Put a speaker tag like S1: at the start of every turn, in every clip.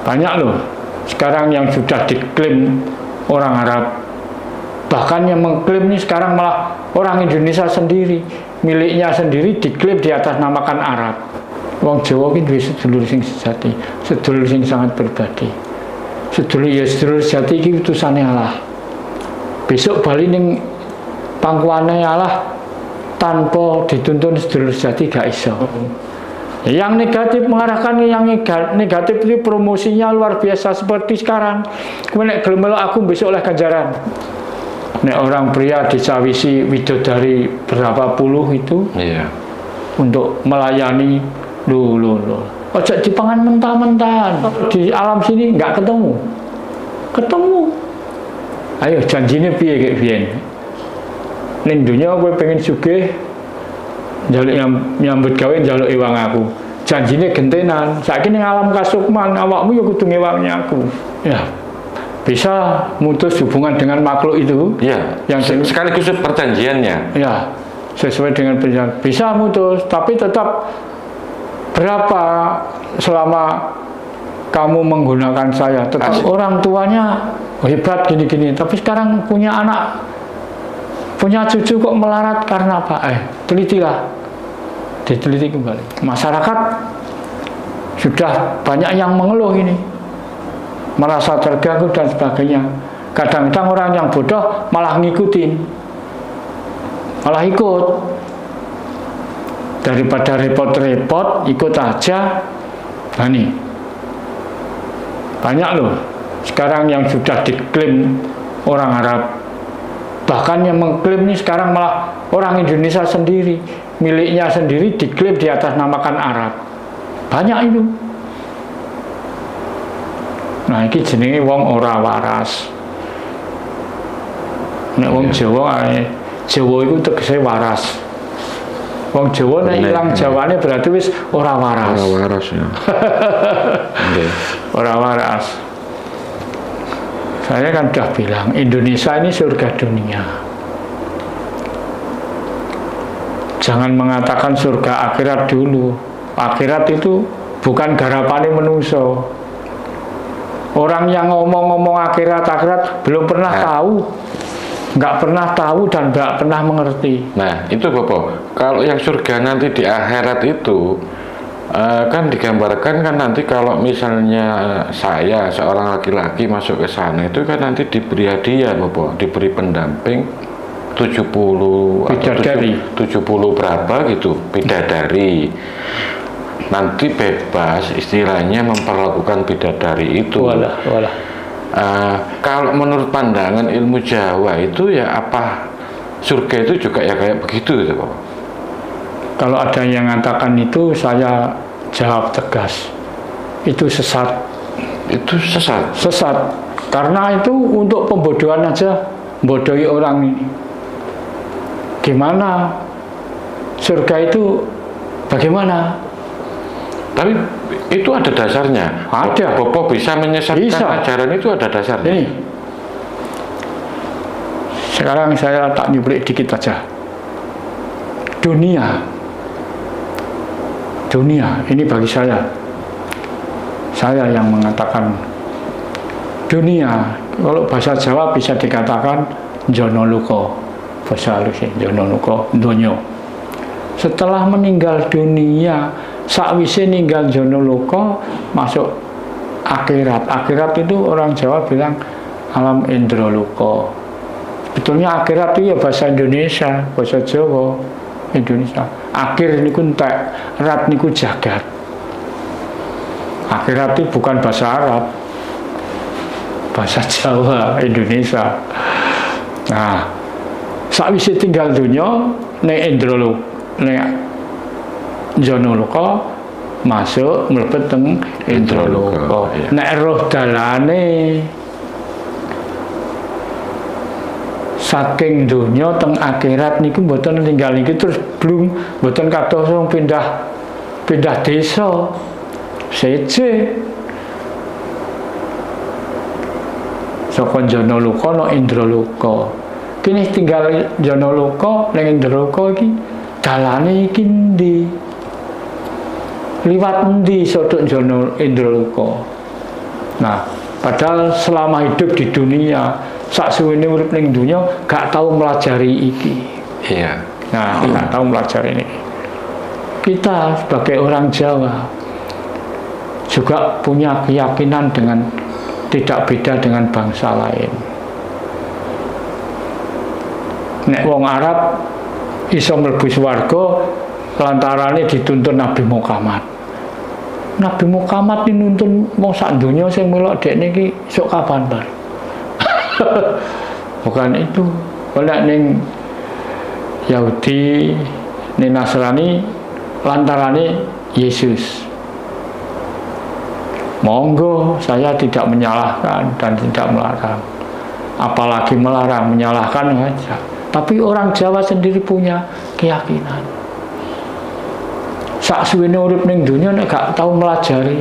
S1: Banyak loh sekarang yang sudah diklaim orang Arab. Bahkan yang mengklaim ini sekarang malah orang Indonesia sendiri, miliknya sendiri diklaim di atas namakan Arab. Wong Jawa ki duwe sedulur sing sejati, sedulur sing sangat pribadi. Sedulur sejati iki utusane Allah. Besok bali ning pangkuane Allah tanpa dituntun sedulur sejati gak iso. Yang negatif mengarahkan yang negatif itu promosinya luar biasa seperti sekarang. Kemudian gelem aku besok oleh ganjaran. Nek orang pria dicawisi widodari berapa puluh itu, untuk melayani loh. Ojo dipangan mentah-mentahan. Di alam sini nggak ketemu. Ayo janjinya piye kayak biyen. Ning dunia gue pengen sugih, njaluk nyambut gawe njaluk iwang aku. Janjine gentenan. Saiki ning alam kasukman awakmu ya kudu ngewangi aku. Ya. Bisa mutus hubungan dengan makhluk itu. Ya. Yang sekaligus perjanjiannya. Ya. Sesuai dengan perjanjian. Bisa mutus, tapi tetap berapa selama kamu menggunakan saya, tetap orang tuanya hebat gini-gini, tapi sekarang punya anak, punya cucu kok melarat karena apa? Telitilah, diteliti kembali. Masyarakat sudah banyak yang mengeluh ini, merasa terganggu dan sebagainya. Kadang-kadang orang yang bodoh malah ngikutin, malah ikut. Daripada repot-repot, ikut aja. Nah nih, banyak loh sekarang yang sudah diklaim orang Arab. Bahkan yang mengklaim ini sekarang malah orang Indonesia sendiri, miliknya sendiri diklaim di atas namakan Arab. Banyak itu. Nah ini jenenge wong ora waras. Nek wong Jawa itu tegese waras. Wong Jawa nek ilang Jawane berarti wis ora waras. Ora waras ya. Ora waras. Saya kan sudah bilang Indonesia ini surga dunia. Jangan mengatakan surga akhirat dulu. Akhirat itu bukan garapane menungso. Orang yang ngomong-ngomong akhirat belum pernah tahu. Nggak pernah tahu dan nggak pernah mengerti. Nah itu Bapak, kalau yang surga nanti di akhirat itu kan digambarkan kan nanti kalau misalnya saya seorang laki-laki masuk ke sana itu kan nanti diberi hadiah Bapak, diberi pendamping 70 bidadari, 70 berapa gitu bidadari. Nanti bebas istilahnya memperlakukan bidadari itu. Walah. Kalau menurut pandangan ilmu Jawa itu ya apa surga itu juga ya kayak begitu gitu Pak? Kalau ada yang mengatakan itu saya jawab tegas, itu sesat. Itu sesat? Sesat, karena itu untuk pembodohan aja, bodohi orang ini. Gimana surga itu bagaimana? Tapi itu ada dasarnya. Ada. Bopo bisa menyesatkan ajaran itu ada dasarnya. Ini. Sekarang saya tak nyuplik dikit aja. Dunia ini bagi saya yang mengatakan dunia. Kalau bahasa Jawa bisa dikatakan Jonoluko, bahasa halusnya Jonoluko, donyo. Setelah meninggal dunia, sakwise ninggal Jonoluko masuk akhirat. Akhirat itu orang Jawa bilang alam Indroluko. Sebetulnya akhirat itu ya bahasa Indonesia, bahasa Jawa, Indonesia. Akhir niku entek, rat niku jagat. Akhirat itu bukan bahasa Arab, bahasa Jawa, Indonesia. Nah, sakwise tinggal dunia ning Indroluko, ning Jonoluko masuk mlebet teng Indroluko. Nek roh dalane saking dunya teng akhirat niku mboten tinggal niki terus blung, mboten kados wong pindah desa. Seje saka Jonoluko no Indroluko. Kini tinggal Jonoluko ning Indroluko iki dalane iki ndi? Liwat endi sodok Indroluko? Nah, padahal selama hidup di dunia, sak suwene urip ning dunia gak tahu melajari iki.
S2: Iya.
S1: Nah, gak tahu melajari ini. Kita sebagai orang Jawa juga punya keyakinan dengan tidak beda dengan bangsa lain. Nek wong Arab iso mlebu swarga lantarane dituntun Nabi Muhammad. Nabi Muhammad ini nuntun wong sak donya sing melok dekne iki sok kapan, Bar? Bukan itu. Oleh ning Yahudi, ning Nasrani lantarane Yesus. Monggo, saya tidak menyalahkan dan tidak melarang. Apalagi melarang, menyalahkan saja. Tapi orang Jawa sendiri punya keyakinan. Sak suwene urip ning dunia nek gak tahu melajari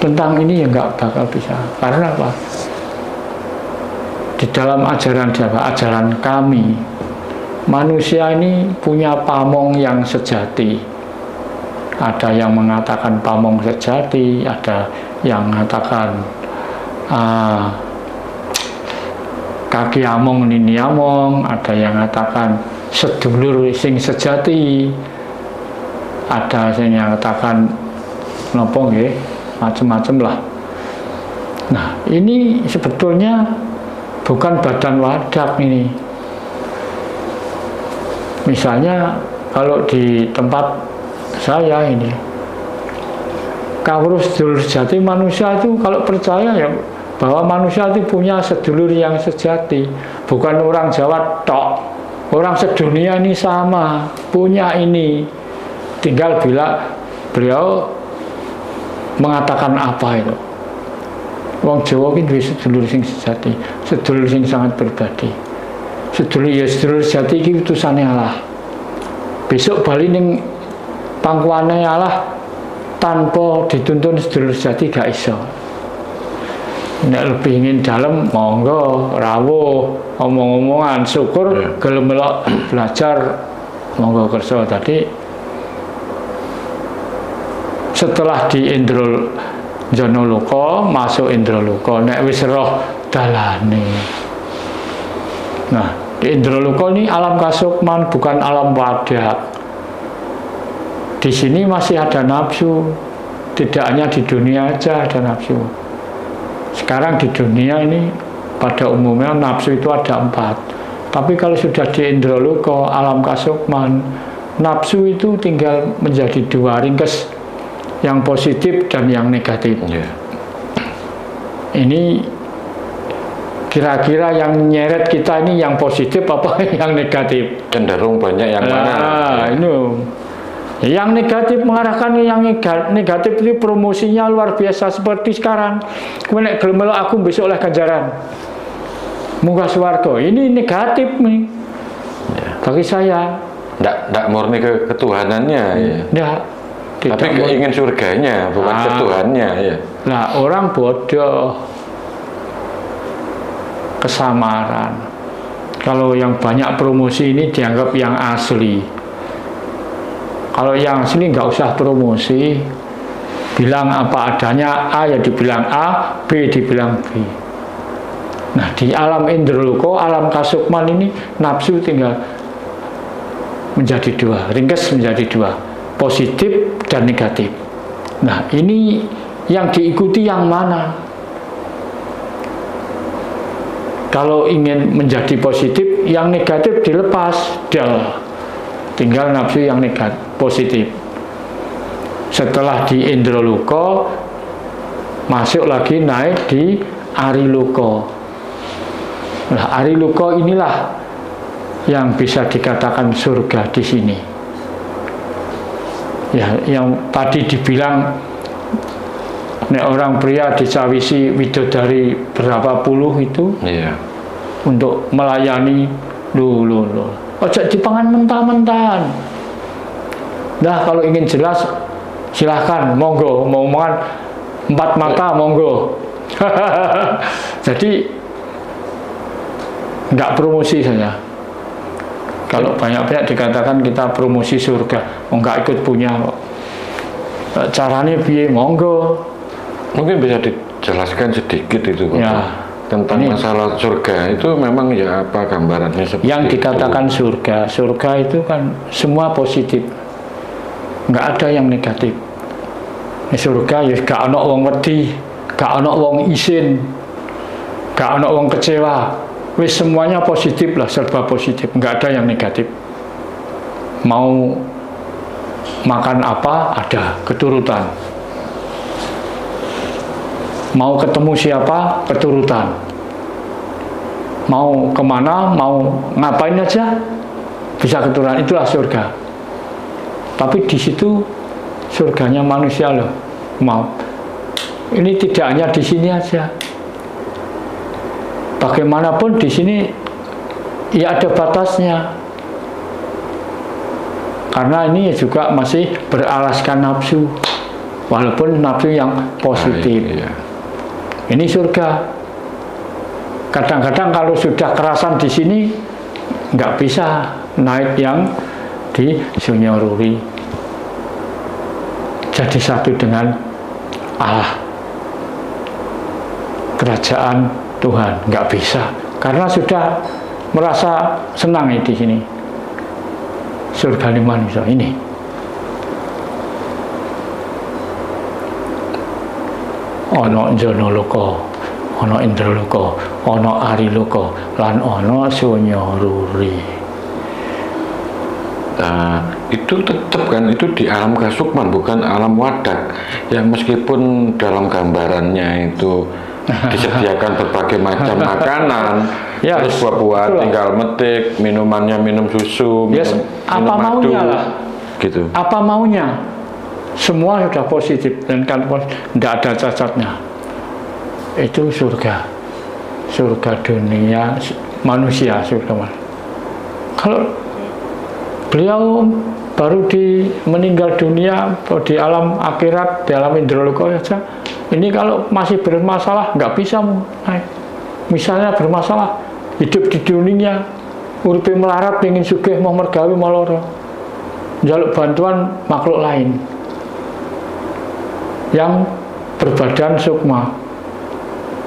S1: tentang ini ya nggak bakal bisa. Karena apa? Di dalam ajaran Jawa, ajaran kami, manusia ini punya pamong yang sejati. Ada yang mengatakan pamong sejati, ada yang mengatakan kaki among nini among, ada yang mengatakan sedulur sing sejati, ada yang mengatakan nopo nggih, macam-macam lah. Nah, ini sebetulnya bukan badan wadak ini. Misalnya kalau di tempat saya ini, kawruh sedulur sejati, manusia itu kalau percaya ya bahwa manusia itu punya sedulur yang sejati, bukan orang Jawa tok. Orang sedunia ini sama, punya ini. Tinggal bila beliau mengatakan apa itu. Wong Jawa ki duwe sedulur sing sejati, sedulur sing sangat pribadi. Sedulur ya sedulur sejati iki utusane Allah. Besok bali ning pangkuane Allah tanpa dituntun sedulur sejati gak iso. Nek lebih ingin dalam, monggo, rawuh, omong-omongan, syukur, gelem melok belajar, monggo kerso. Tadi setelah di Indro Januluka, masuk Indroluka, nek wis roh dalane. Nah, di Indroluka ini alam kasukman, bukan alam wadak. Di sini masih ada nafsu, tidak hanya di dunia aja ada nafsu. Sekarang di dunia ini pada umumnya nafsu itu ada 4. Tapi kalau sudah di Indroluka, alam kasukman, nafsu itu tinggal menjadi 2, ringkes, yang positif dan yang negatif. Ini kira-kira yang nyeret kita ini yang positif apa yang negatif?
S2: Cenderung banyak yang mana?
S1: Ini yang negatif mengarahkan yang negatif itu promosinya luar biasa seperti sekarang. Kemudian gelem melok aku besok oleh ganjaran munggah swarga. Ini negatif nih. Bagi saya.
S2: Ndak murni ke ketuhanannya ya.
S1: Tidak,
S2: tapi ingin surganya, bukan ketuhannya ya.
S1: Nah, orang bodoh, kesamaran. Kalau yang banyak promosi ini dianggap yang asli. Kalau yang asli nggak usah promosi, bilang apa adanya, A ya dibilang A, B dibilang B. Nah, di alam Indroluka, alam kasukman ini nafsu tinggal menjadi 2, ringkes menjadi 2, positif dan negatif. Nah, ini yang diikuti yang mana? Kalau ingin menjadi positif, yang negatif dilepas, tinggal nafsu yang negatif, positif. Setelah di Indroluka, masuk lagi naik di Ariluka. Nah, Ariluka inilah yang bisa dikatakan surga di sini. Ya, yang tadi dibilang nek orang pria dicawisi widodari berapa puluh itu untuk melayani loh. Ojo dipangan mentah-mentahan. Nah, kalau ingin jelas silahkan, monggo, mau omongan 4 mata monggo. Jadi nggak promosi saja. Kalau banyak-banyak dikatakan kita promosi surga, nggak ikut punya kok. Caranya piye, monggo.
S2: Mungkin bisa dijelaskan sedikit itu Bapak.
S1: Ya.
S2: Tentang masalah surga itu memang ya apa gambarannya seperti
S1: yang dikatakan
S2: itu.
S1: Surga itu kan semua positif, nggak ada yang negatif. Surga ya gak ono wong wedi, gak ono wong isin, gak ono wong kecewa, wis semuanya positif lah, serba positif, nggak ada yang negatif. Mau makan apa ada keturutan, mau ketemu siapa keturutan, mau kemana, mau ngapain aja bisa keturutan. Itulah surga. Tapi di situ surganya manusia loh, mau ini tidak hanya di sini aja, bagaimanapun di sini ya ada batasnya, karena ini juga masih beralaskan nafsu, walaupun nafsu yang positif.
S2: Iya.
S1: Ini surga. Kadang-kadang kalau sudah kerasan di sini nggak bisa naik yang di Sunyaruri, jadi satu dengan Allah, kerajaan Tuhan, nggak bisa karena sudah merasa senang di sini. Surga di manusia ini. Ono Janaloka, ono Indraloka, ono Ariloka, lan ono Sunyaruri.
S2: Nah, itu tetap kan itu di alam kasukman, bukan alam wadak. Yang meskipun dalam gambarannya itu disediakan berbagai macam makanan,
S1: ya,
S2: terus buah-buahan tinggal metik, minumannya minum susu,
S1: yes, apa
S2: minum madu,
S1: maunya lah,
S2: gitu.
S1: Apa maunya, semua sudah positif dan kan tidak ada cacatnya. Itu surga, surga dunia manusia, surga. Kalau beliau baru meninggal dunia di alam akhirat, di alam Indraloka saja, ini kalau masih bermasalah nggak bisa naik. Misalnya bermasalah hidup di dunia, uripe melarat, ingin sugih, mau mergawe, mau loro, njaluk bantuan makhluk lain yang berbadan sukma.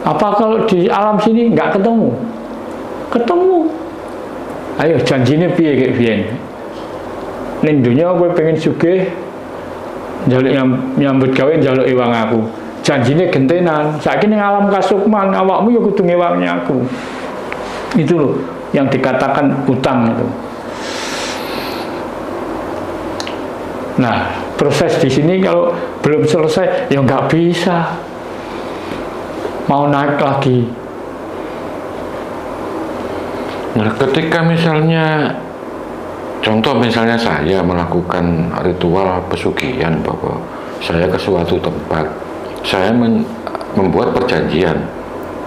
S1: Apa kalau di alam sini nggak ketemu? Ketemu. Ayo janjinya piye kayak piye? Ning dunia gue pengen sugih, njaluk nyambut gawe, njaluk iwang aku. Janjine gentenan. Saiki ning alam kasukman awakmu ya kudu ngewangi aku. Itu loh yang dikatakan utang itu. Nah, proses di sini kalau belum selesai ya nggak bisa. Mau naik lagi.
S2: Nah, ketika misalnya contoh misalnya saya melakukan ritual pesugihan, Bapak, saya ke suatu tempat, saya membuat perjanjian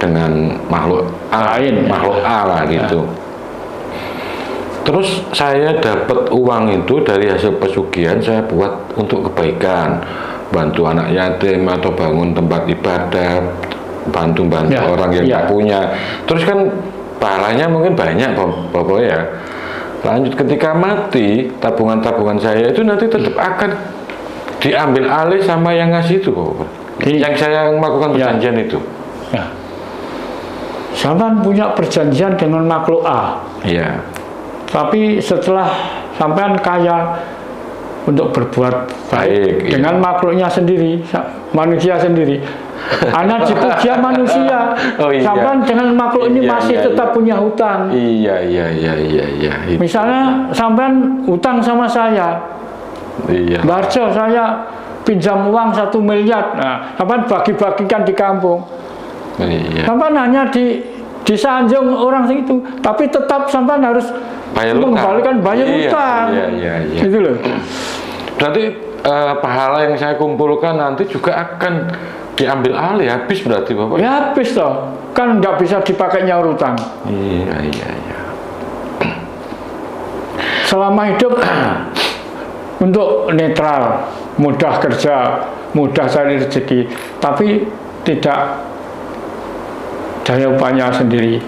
S2: dengan makhluk lain, makhluk Allah gitu. Terus saya dapat uang itu dari hasil pesugihan, saya buat untuk kebaikan, bantu anak yatim atau bangun tempat ibadah, bantu orang yang tak punya. Terus kan pahalanya mungkin banyak, Bapak ya. Lanjut ketika mati, tabungan-tabungan saya itu nanti tetap akan diambil alih sama yang ngasih itu, Bapak. Yang saya melakukan perjanjian itu.
S1: Ya. Sampean punya perjanjian dengan makhluk A.
S2: Iya. Tapi
S1: setelah sampean kaya untuk berbuat baik dengan makhluknya sendiri, manusia sendiri. Anak dipuja manusia, sampean dengan makhluk ini masih tetap punya hutang.
S2: Iya.
S1: Misalnya sampean hutang sama saya.
S2: Iya.
S1: Barjo, saya pinjam uang 1 miliar. Nah, sampean bagi-bagikan di kampung.
S2: Iya.
S1: Sampean hanya disanjung orang itu, tapi tetap sampean harus mengembalikan bayar hutang.
S2: Iya.
S1: Gitu loh.
S2: Berarti pahala yang saya kumpulkan nanti juga akan diambil alih, habis berarti, Bapak?
S1: Ya habis toh, kan nggak bisa dipakai nyaur hutang.
S2: Iya.
S1: Selama hidup untuk netral, mudah kerja, mudah cari rezeki, tapi tidak daya upaya sendiri.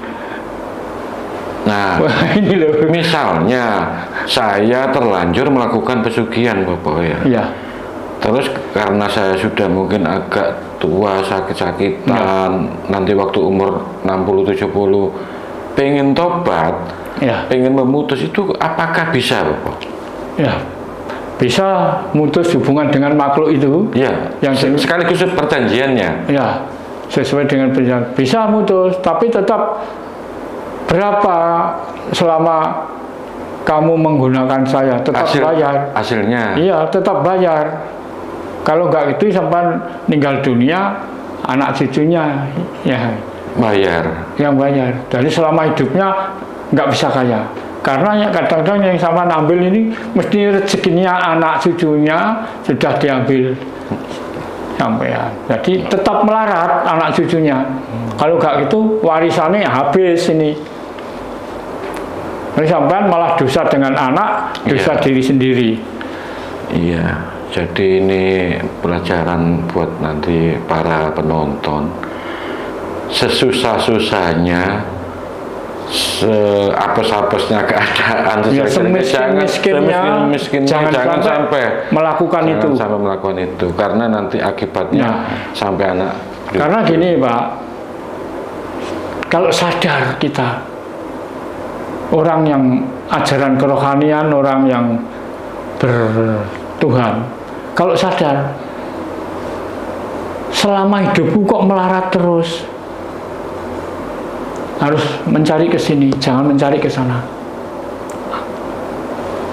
S2: Nah,
S1: ini loh.
S2: Misalnya saya terlanjur melakukan pesugihan, Bapak ya.
S1: Iya.
S2: Terus karena saya sudah mungkin agak tua, sakit-sakitan, nanti waktu umur 60-70 pengen tobat, pengen memutus, itu apakah bisa, Bapak?
S1: Ya, bisa mutus hubungan dengan makhluk itu.
S2: Ya, yang sekaligus perjanjiannya. Ya,
S1: sesuai dengan perjanjian. Bisa mutus, tapi tetap berapa selama kamu menggunakan saya, tetap bayar.
S2: Hasilnya?
S1: Iya, tetap bayar. Kalau nggak gitu sampai meninggal dunia, anak cucunya ya
S2: bayar.
S1: Yang bayar. Jadi selama hidupnya nggak bisa kaya. Karena kadang-kadang yang sama ambil ini mesti rezekinya anak cucunya sudah diambil sampean. Jadi tetap melarat anak cucunya. Kalau nggak gitu warisannya habis ini. Jadi sampean malah dosa dengan anak, dosa diri sendiri.
S2: Iya. Jadi ini pelajaran buat nanti para penonton. Sesusah-susahnya, seapes-apesnya keadaan,
S1: semiskinnya, jangan sampai melakukan itu.
S2: Sampai melakukan itu, karena nanti akibatnya sampai anak.
S1: Karena gini, Pak, kalau sadar kita, orang yang ajaran kerohanian, orang yang bertuhan, kalau sadar, selama hidupku kok melarat terus, harus mencari ke sini, jangan mencari ke sana.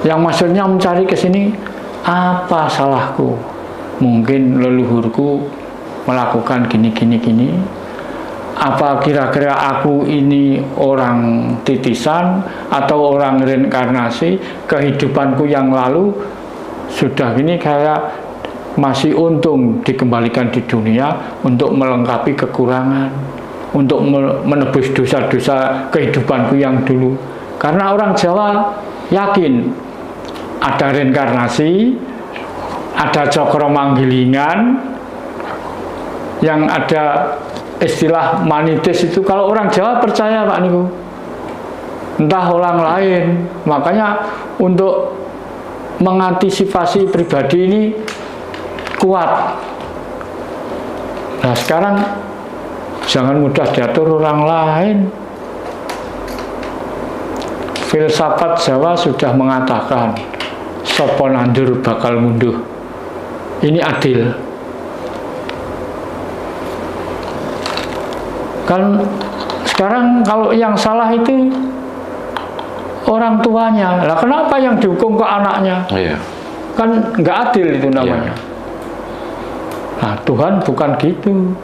S1: Yang maksudnya mencari ke sini, apa salahku? Mungkin leluhurku melakukan gini. Apa kira-kira aku ini orang titisan atau orang reinkarnasi? Kehidupanku yang lalu sudah gini kayak masih untung dikembalikan di dunia untuk melengkapi kekurangan, untuk menebus dosa-dosa kehidupanku yang dulu. Karena orang Jawa yakin ada reinkarnasi, ada cokro manggilingan, yang ada istilah manitis itu. Kalau orang Jawa percaya, Pak Niku, entah orang lain. Makanya untuk mengantisipasi pribadi ini kuat. Nah sekarang jangan mudah diatur orang lain. Filsafat Jawa sudah mengatakan sapa nandur bakal munduh. Ini adil. Kan sekarang kalau yang salah itu orang tuanya. Lah kenapa yang dihukum ke anaknya?
S2: Iya.
S1: Kan nggak adil itu namanya. Iya. Nah Tuhan bukan gitu.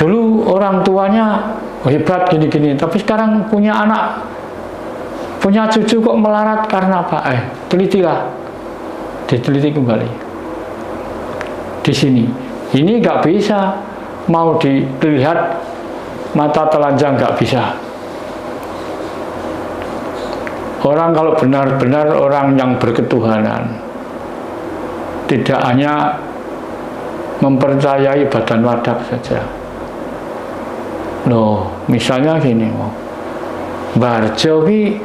S1: Dulu orang tuanya hebat gini-gini, tapi sekarang punya anak, punya cucu kok melarat karena apa? Telitilah, diteliti kembali. Di sini, ini nggak bisa mau dilihat mata telanjang, nggak bisa. Orang kalau benar-benar orang yang berketuhanan, tidak hanya mempercayai badan wadak saja. Loh, misalnya gini, Barjo ki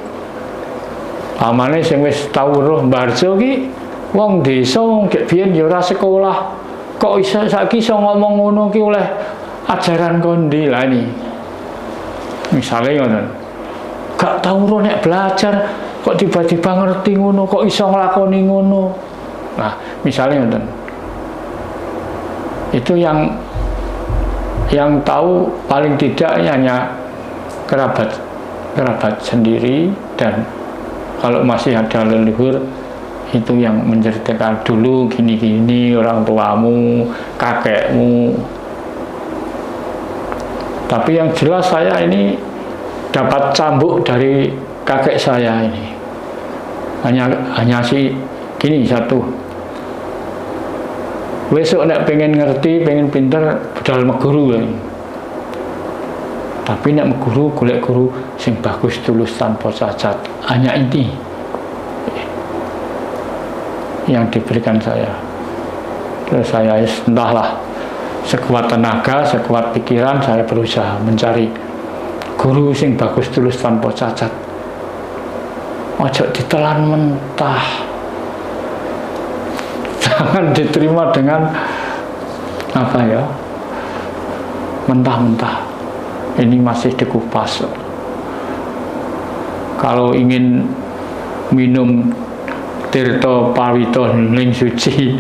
S1: amane sing wis tau roh Barjo ki wong desa gek biyen ya ora sekolah. Kok iso saiki iso ngomong ngono ki oleh ajaran kondi lah ini. Misale ngoten. Gak tau roh nek belajar kok tiba-tiba ngerti ngono, kok iso nglakoni ngono. Nah, misalnya ngoten. Itu yang tahu paling tidak hanya kerabat sendiri, dan kalau masih ada leluhur itu yang menceritakan dulu gini-gini orang tuamu, kakekmu. Tapi yang jelas saya ini dapat cambuk dari kakek saya ini. Hanya si gini satu. Besok nek pengen ngerti, pengen pinter, budal meguru ya. Tapi nek meguru, golek guru sing bagus, tulus, tanpa cacat. Hanya ini yang diberikan saya. Terus saya entahlah, sekuat tenaga, sekuat pikiran, saya berusaha mencari guru sing bagus, tulus, tanpa cacat. ojo ditelan mentah. Jangan diterima dengan apa ya, mentah-mentah. Ini masih dikupas. Kalau ingin minum tirta pawito ning suci,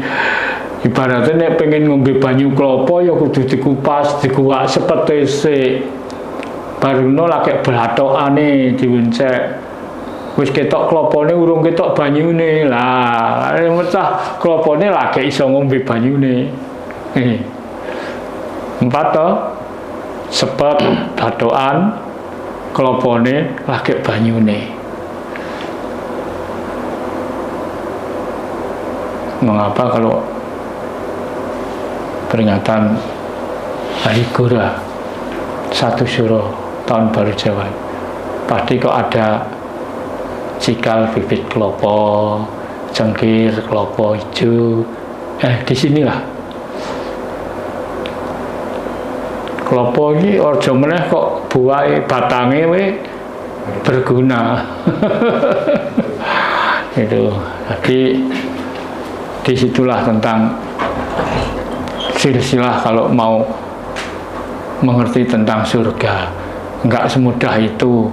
S1: ibaratnya nek pengen ngombe banyu klopo ya kudu dikupas, dikuak sepetese. Baruno lagi blatokane diwencek. Wis ketok klopone urung ketok banyune. Lah, mecah klopone lagi iso ngombe banyune. Empat to. Sepet batokan, klopone lagi banyune. Mengapa kalau peringatan Hari Gora 1 Syuro tahun baru Jawa, pasti kok ada cikal bibit klopo, cengkir klopo hijau. Disinilah klopo ini orjo meneh kok buai batangnya we berguna. Itu jadi disitulah tentang silsilah kalau mau mengerti tentang surga. Enggak semudah itu.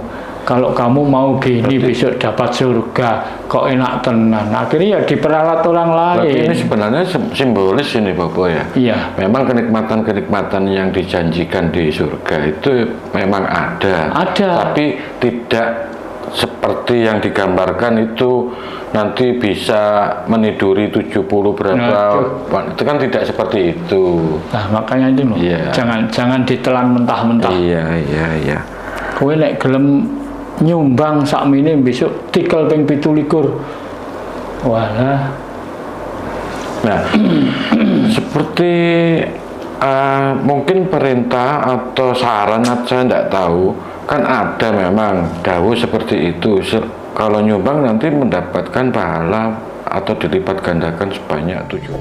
S1: Kalau kamu mau gini besok dapat surga, kok enak tenan. Akhirnya ya diperalat orang lain.
S2: Ini sebenarnya simbolis ini Bapak ya.
S1: Iya.
S2: Memang kenikmatan-kenikmatan yang dijanjikan di surga itu memang ada.
S1: Ada.
S2: Tapi tidak seperti yang digambarkan itu nanti bisa meniduri 70 berapa. Itu kan tidak seperti itu.
S1: Nah, makanya itu loh.
S2: Iya.
S1: Jangan ditelan mentah-mentah.
S2: Iya.
S1: Kowe nek gelem nyumbang sakmene besok tikel ping 17. Walah.
S2: Nah, seperti mungkin perintah atau saran, saya tidak tahu, kan ada memang dawuh seperti itu. Kalau nyumbang nanti mendapatkan pahala atau dilipat gandakan sebanyak 70.